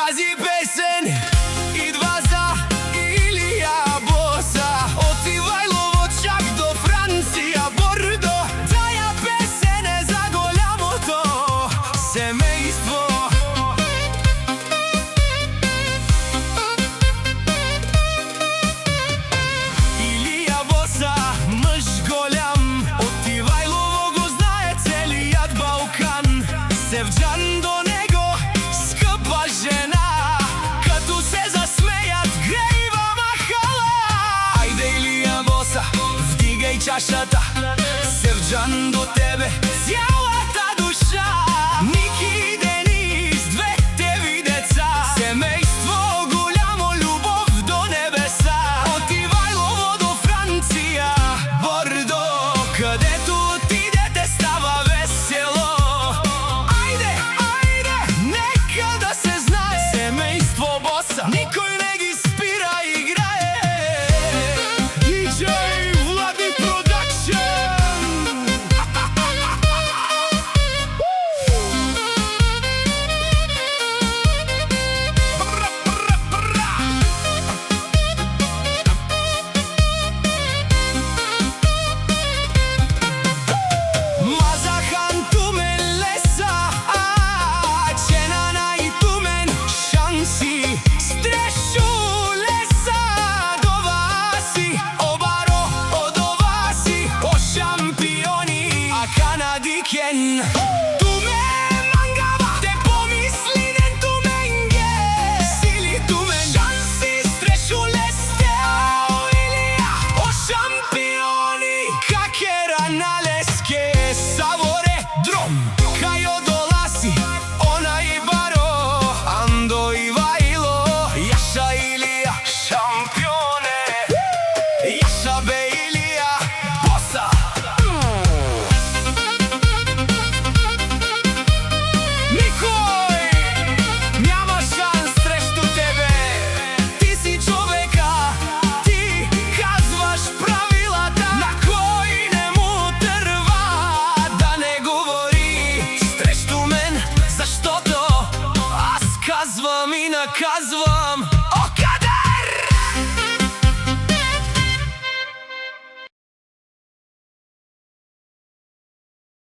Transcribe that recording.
Тази песен идва за Илија Боса. Од Ивајлово чак до Франција, Бордо. Тая песен е за голямото семејство. Илија Боса, мъж голям, од Ивајлово го знае целият Балкан. Севџан до него, скъпа жена, като се засмеят греива махала. Айде Илија Боса, вдигай чашата, Севџан до тебе цялата душа. Ники и Денис, двете ви деца, семейство голямо, любов до небеса. От Ивајлово до Франција, Бордо, където отидете става весело. Айде, айде, нека да се знае, семейство Боса никой не ги спира, играе. DJ Влади Продакшн. Мазахан тумен леса, Ченана и тумен шанси. Стрешу леса доваси, Обаро одоваси, о шампиони, а канадикен. Тумен мангава, те помислинен туменге, сили тумен шанси, стрешу лесте, Илија, о шампиони, какера на леске, саворе дром, кај одоласи, она и баро, Андо Ивајло, јаша Илија, шампионе, јаша бе Илија Боса. Никој няма шанс срещу тебе, ти си човека, ти казваш правилата, на кој не му трва да не говори срещу мен, заштото аз казвам и наказвам.